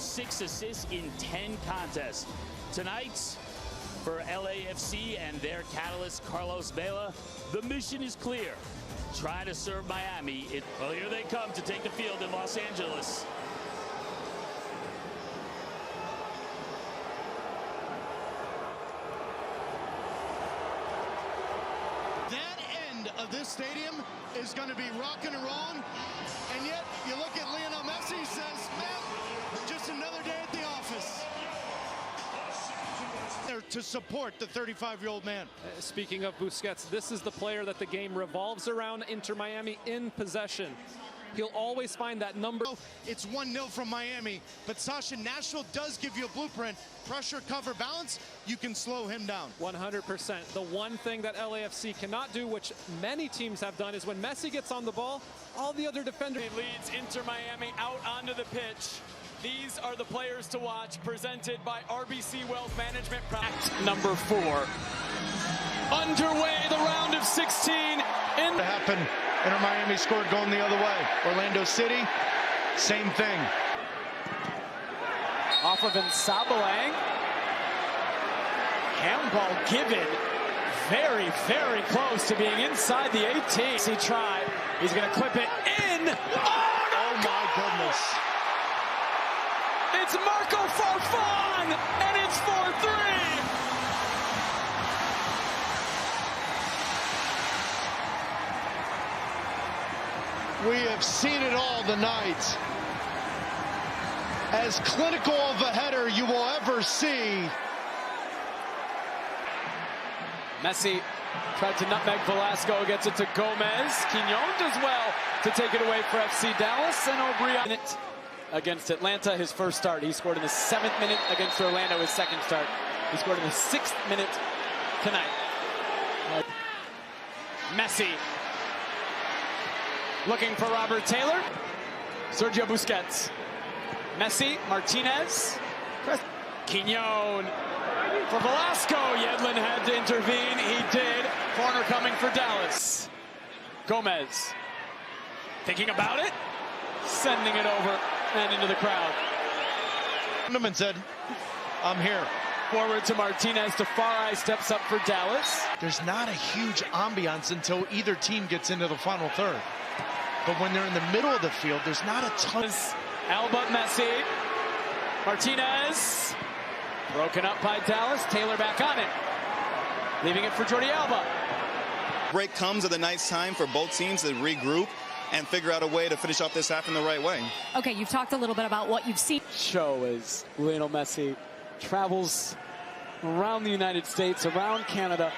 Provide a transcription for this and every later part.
goals, 6 assists in 10 contests. Tonight, for LAFC and their catalyst, Carlos Vela, the mission is clear. Try to serve Miami. Well, here they come to take the field in Los Angeles. That end of this stadium is going to be rocking and rolling. And yet, you look at Lionel Messi, says, man, just another day at the office. There to support the 35-year-old man. Speaking of Busquets, this is the player that the game revolves around. Inter Miami in possession. He'll always find that number. It's 1-0 from Miami, but Sasha, Nashville does give you a blueprint. Pressure, cover, balance, you can slow him down. 100%. The one thing that LAFC cannot do, which many teams have done, is when Messi gets on the ball, all the other defenders. He leads Inter Miami out onto the pitch. These are the players to watch, presented by RBC Wealth Management. Act number 4. Underway, the round of 16. To happen. Inter Miami scored going the other way. Orlando City, same thing. Off of Nsabalang. Handball given. Very, very close to being inside the 18. He tried. He's going to clip it in. Oh my goodness. It's Marco Farfan, and it's 4-3. We have seen it all tonight. As clinical of a header you will ever see. Messi tried to nutmeg Velasco, gets it to Gomez. Quignon does well to take it away for FC Dallas, and O'Brien against Atlanta, his first start. He scored in the 7th minute against Orlando, his second start. He scored in the 6th minute tonight. Messi looking for Robert Taylor. Sergio Busquets. Messi, Martinez. Quignon for Velasco. Yedlin had to intervene. He did. Corner coming for Dallas. Gomez thinking about it. Sending it over and into the crowd. Funderman said, I'm here. Forward to Martinez. Tafari steps up for Dallas. There's not a huge ambiance until either team gets into the final third. But when they're in the middle of the field, there's not a ton. Alba, Messi. Martinez. Broken up by Dallas. Taylor back on it. Leaving it for Jordi Alba. Break comes at a nice time for both teams to regroup and figure out a way to finish off this half in the right way. Okay, you've talked a little bit about what you've seen. Show as Lionel Messi travels around the United States, around Canada,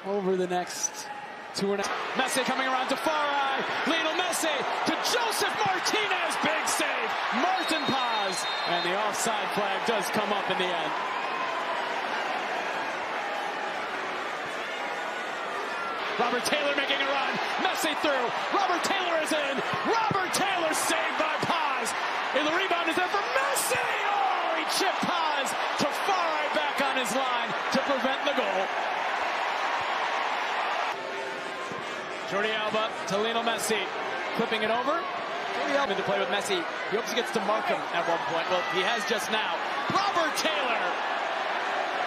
over the next 2.5. Messi coming around to Farai. Lionel Messi to Joseph Martinez. Big save. Martin Paz. And the offside flag does come up in the end. Robert Taylor making a run. Messi through. Robert Taylor is in. Robert Taylor saved by Paz. And the rebound is there for Messi. Oh, he chipped Paz to Farai back on his line to prevent the goal. Jordi Alba to Lionel Messi. Clipping it over. Jordi Alba to play with Messi. He hopes he gets to mark him at one point. Well, he has just now. Robert Taylor.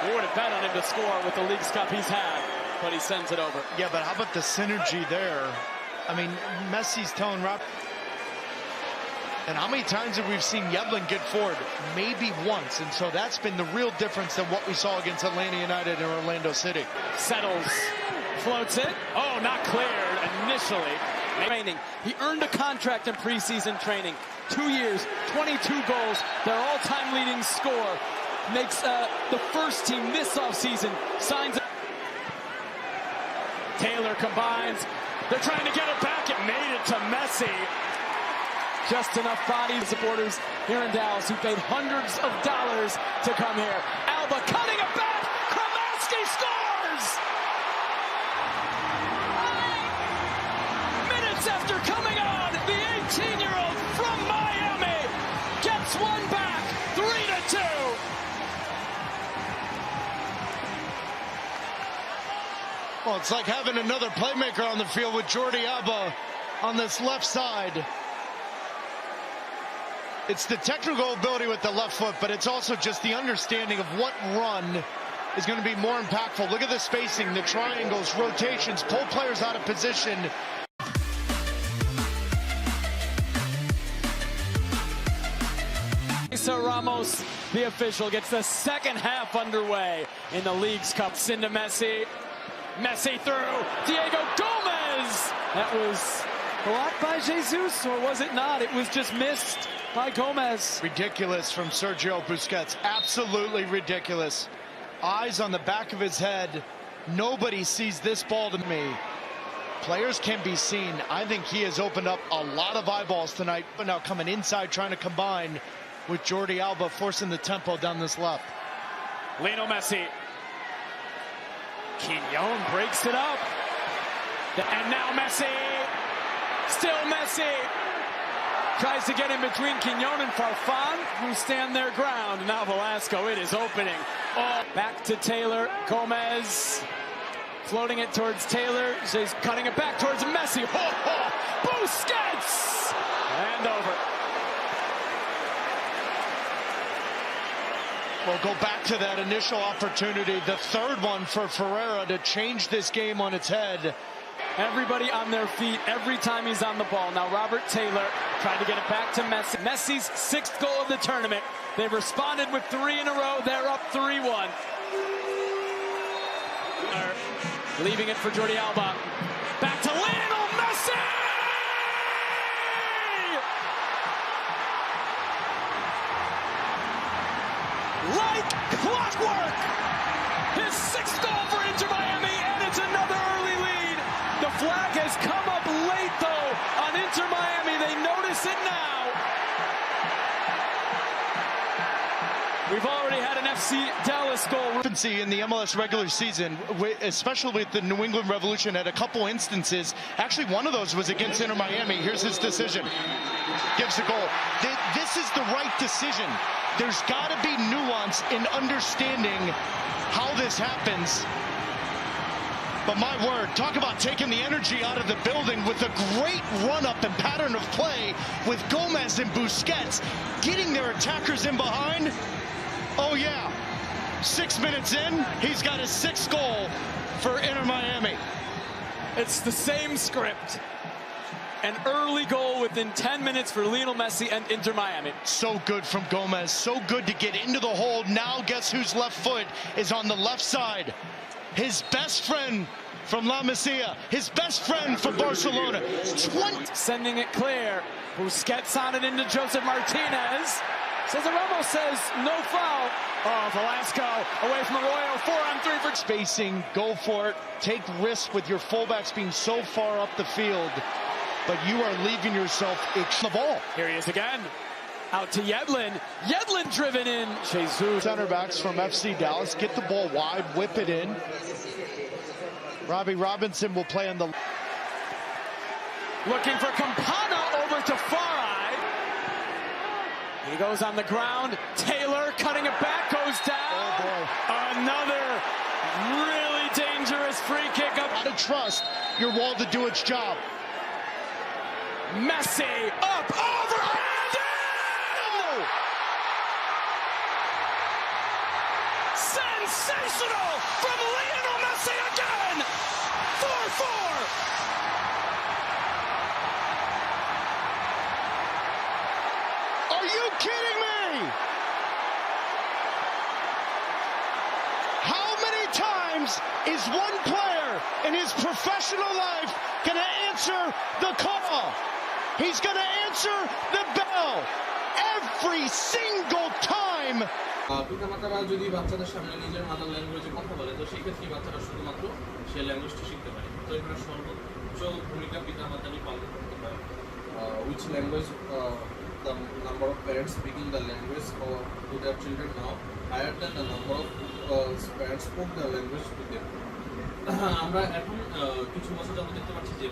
We would have bet on him to score with the Leagues Cup he's had. But he sends it over. Yeah, but how about the synergy there? I mean, Messi's telling Rob. And how many times have we seen Yedlin get forward? Maybe once. And so that's been the real difference than what we saw against Atlanta United and Orlando City. Settles. Floats it. Oh, not cleared initially. Training. He earned a contract in preseason training. 2 years, 22 goals. Their all-time leading scorer. Makes the first team this offseason. Signs. Taylor combines. They're trying to get it back. It made it to Messi. Just enough body supporters here in Dallas who paid hundreds of dollars to come here. Alba cutting it back. Kromaski scores! Minutes after coming on, the 18-year-old from Miami gets one back. 3-2. Well, it's like having another playmaker on the field with Jordi Alba on this left side. It's the technical ability with the left foot, but it's also just the understanding of what run is going to be more impactful. Look at the spacing, the triangles, rotations, pull players out of position. So Ramos, the official, gets the second half underway in the League's Cup. Into Messi. Messi through. Diego Gomez! That was blocked by Jesus, or was it not? It was just missed by Gomez. Ridiculous from Sergio Busquets. Absolutely ridiculous. Eyes on the back of his head. Nobody sees this ball to me. Players can be seen. I think he has opened up a lot of eyeballs tonight. But now coming inside, trying to combine with Jordi Alba, forcing the tempo down this left. Lionel Messi. Quignon breaks it up. And now Messi. Still Messi. Tries to get in between Quignon and Farfan, who stand their ground. Now Velasco, it is opening. Oh, back to Taylor. Gomez floating it towards Taylor. He's cutting it back towards Messi. Busquets! And over. We'll go back to that initial opportunity, the third one for Ferreira to change this game on its head. Everybody on their feet every time he's on the ball. Now Robert Taylor trying to get it back to Messi. Messi's sixth goal of the tournament. They've responded with 3 in a row. They're up 3-1. Leaving it for Jordi Alba. Back to Lionel Messi! Like clockwork! His sixth goal for Inter Miami, and it's another early lead. The flag has come up late, though, on Inter Miami. They notice it now. We've already had an FC Dallas goal. In the MLS regular season, especially with the New England Revolution, at a couple instances. Actually, one of those was against Inter Miami. Here's his decision. Gives the goal. This is the right decision. There's got to be nuance in understanding how this happens. But my word, talk about taking the energy out of the building with a great run-up and pattern of play with Gomez and Busquets getting their attackers in behind. Oh, yeah. 6 minutes in, he's got his sixth goal for Inter Miami. It's the same script. An early goal within 10 minutes for Lionel Messi and Inter Miami. So good from Gomez. So good to get into the hole. Now guess whose left foot is on the left side? His best friend from La Masia. His best friend from Barcelona. Sending it clear. Busquets on it into Joseph Martinez. Cesar Ramos says no foul. Oh, Velasco away from Arroyo. 4-on-3 for spacing. Go for it. Take risks with your fullbacks being so far up the field. But you are leaving yourself the ball. Here he is again. Out to Yedlin. Yedlin driven in. Jesus. Center backs from FC Dallas get the ball wide, whip it in. Robbie Robinson will play on the... Looking for Campana over to Farai. He goes on the ground. Taylor cutting it back, goes down. Oh boy. Another really dangerous free kick up. To trust your wall to do its job. Messi up, over, and in! Sensational from Lionel Messi again! 4-4! Are you kidding me? How many times is one player in his professional life going to answer the call? He's going to answer the bell every single time. পিতামাতারা যদি বাচ্চাদের সামনে নিজের mother ল্যাঙ্গুয়েজে কথা বলে তো সেই ক্ষেত্রে বাচ্চারা শুধুমাত্র সেই ল্যাঙ্গুয়েজটা শিখতে পারে তো এখানে সর্বোচ্চ ভূমিকা পিতামাতারই পালন করতে পারে which language the number of parents speaking the language to their children now higher than the number of parents spoke the language to them আমরা এখন কিছু বছর যাবত দেখতে পাচ্ছি যে